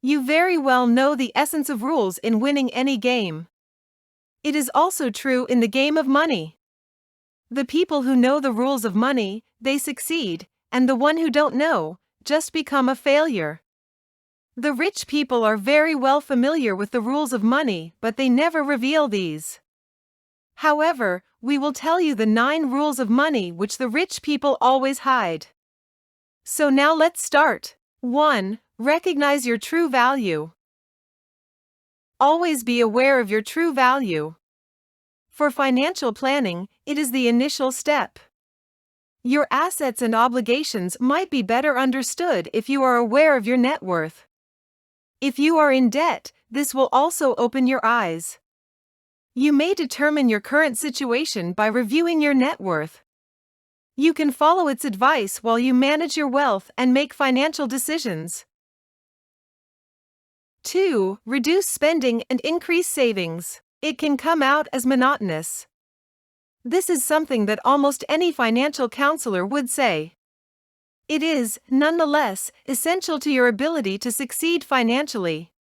You very well know the essence of rules in winning any game. It is also true in the game of money. The people who know the rules of money, they succeed, and the one who don't know, just become a failure. The rich people are very well familiar with the rules of money, but they never reveal these. However, we will tell you the 9 rules of money which the rich people always hide. So now let's start. 1. Recognize your true value. Always be aware of your true value. For financial planning, it is the initial step. Your assets and obligations might be better understood if you are aware of your net worth. If you are in debt, this will also open your eyes. You may determine your current situation by reviewing your net worth. You can follow its advice while you manage your wealth and make financial decisions. 2. Reduce spending and increase savings. It can come out as monotonous. This is something that almost any financial counselor would say. It is, nonetheless, essential to your ability to succeed financially.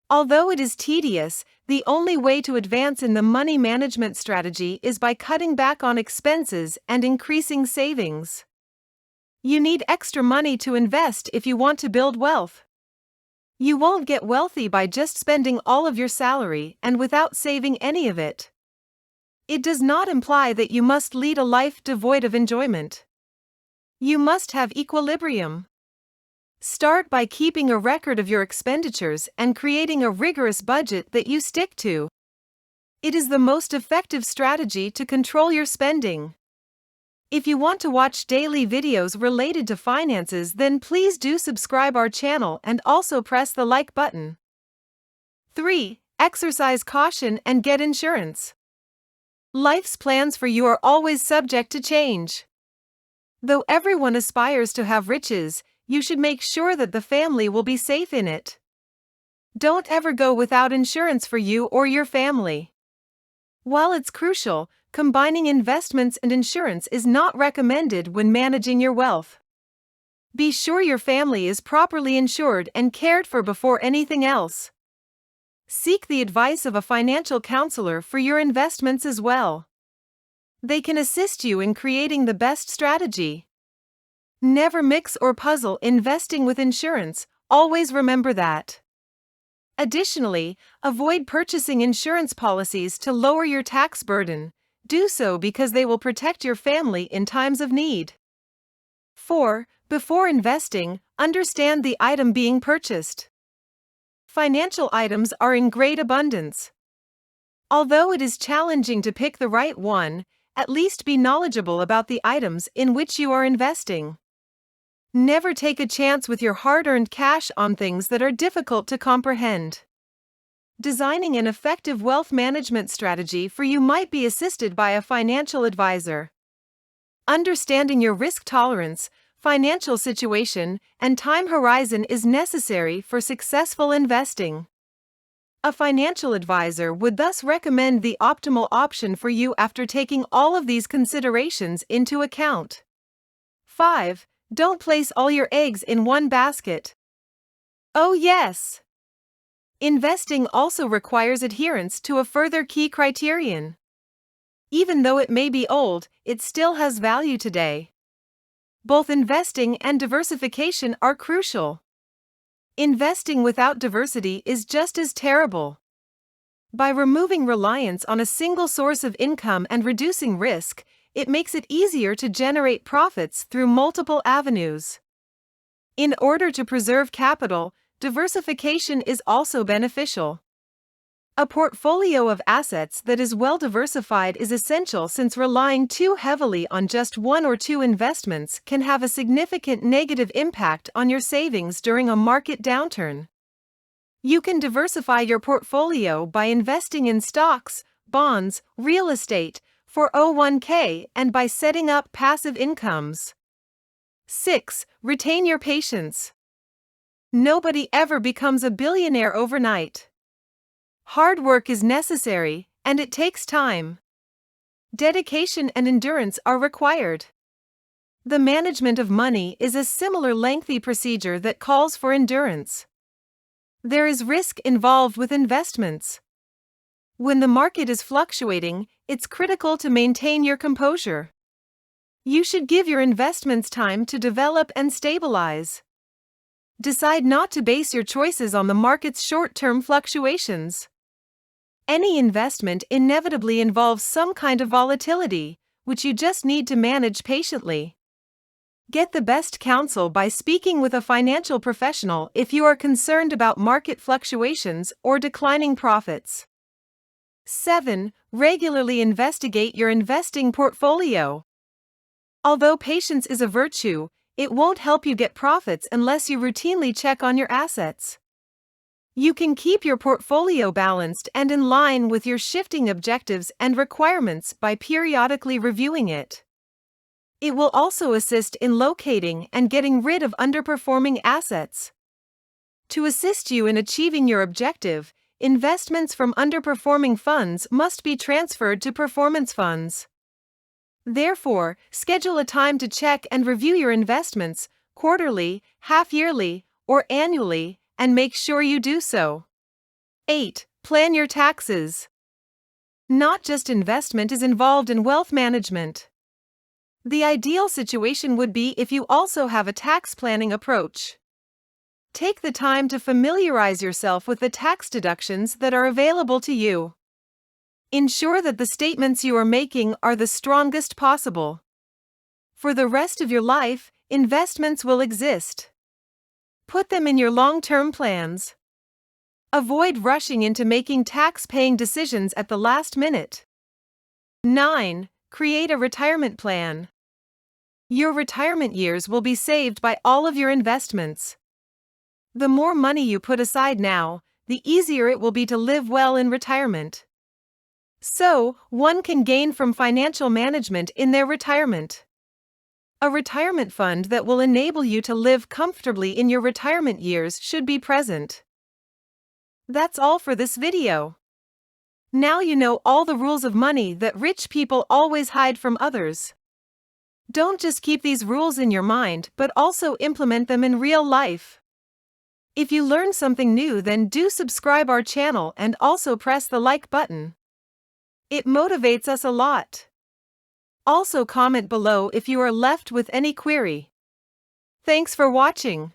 Although it is tedious, the only way to advance in the money management strategy is by cutting back on expenses and increasing savings. You need extra money to invest if you want to build wealth. You won't get wealthy by just spending all of your salary and without saving any of it. It does not imply that you must lead a life devoid of enjoyment. You must have equilibrium. Start by keeping a record of your expenditures and creating a rigorous budget that you stick to. It is the most effective strategy to control your spending. If you want to watch daily videos related to finances, then please do subscribe our channel and also press the like button. 3. Exercise caution and get insurance. Life's plans for you are always subject to change. Though everyone aspires to have riches, you should make sure that the family will be safe in it. Don't ever go without insurance for you or your family. While it's crucial, combining investments and insurance is not recommended when managing your wealth. Be sure your family is properly insured and cared for before anything else. Seek the advice of a financial counselor for your investments as well. They can assist you in creating the best strategy. Never mix or puzzle investing with insurance, always remember that. Additionally, avoid purchasing insurance policies to lower your tax burden. Do so because they will protect your family in times of need. 4. Before investing, understand the item being purchased. Financial items are in great abundance. Although it is challenging to pick the right one, at least be knowledgeable about the items in which you are investing. Never take a chance with your hard-earned cash on things that are difficult to comprehend. Designing an effective wealth management strategy for you might be assisted by a financial advisor. Understanding your risk tolerance, financial situation, and time horizon is necessary for successful investing. A financial advisor would thus recommend the optimal option for you after taking all of these considerations into account. 5. Don't place all your eggs in one basket. Oh yes! Investing also requires adherence to a further key criterion. Even though it may be old, it still has value today. Both investing and diversification are crucial. Investing without diversity is just as terrible. By removing reliance on a single source of income and reducing risk, it makes it easier to generate profits through multiple avenues. In order to preserve capital, diversification is also beneficial. A portfolio of assets that is well diversified is essential, since relying too heavily on just one or two investments can have a significant negative impact on your savings during a market downturn. You can diversify your portfolio by investing in stocks, bonds, real estate, 401k, and by setting up passive incomes. 6. Retain your patience. Nobody ever becomes a billionaire overnight. Hard work is necessary, and it takes time. Dedication and endurance are required. The management of money is a similar lengthy procedure that calls for endurance. There is risk involved with investments. When the market is fluctuating, it's critical to maintain your composure. You should give your investments time to develop and stabilize. Decide not to base your choices on the market's short-term fluctuations. Any investment inevitably involves some kind of volatility, which you just need to manage patiently. Get the best counsel by speaking with a financial professional if you are concerned about market fluctuations or declining profits. 7. Regularly investigate your investing portfolio. Although patience is a virtue, it won't help you get profits unless you routinely check on your assets. You can keep your portfolio balanced and in line with your shifting objectives and requirements by periodically reviewing it. It will also assist in locating and getting rid of underperforming assets. To assist you in achieving your objective, investments from underperforming funds must be transferred to performance funds. Therefore, schedule a time to check and review your investments, quarterly, half-yearly, or annually, and make sure you do so. 8. Plan your taxes. Not just investment is involved in wealth management. The ideal situation would be if you also have a tax planning approach. Take the time to familiarize yourself with the tax deductions that are available to you. Ensure that the statements you are making are the strongest possible. For the rest of your life, investments will exist. Put them in your long-term plans. Avoid rushing into making tax-paying decisions at the last minute. 9. Create a retirement plan. Your retirement years will be saved by all of your investments. The more money you put aside now, the easier it will be to live well in retirement. So, one can gain from financial management in their retirement. A retirement fund that will enable you to live comfortably in your retirement years should be present. That's all for this video. Now you know all the rules of money that rich people always hide from others. Don't just keep these rules in your mind, but also implement them in real life. If you learned something new, then do subscribe our channel and also press the like button. It motivates us a lot. Also comment below if you are left with any query. Thanks for watching.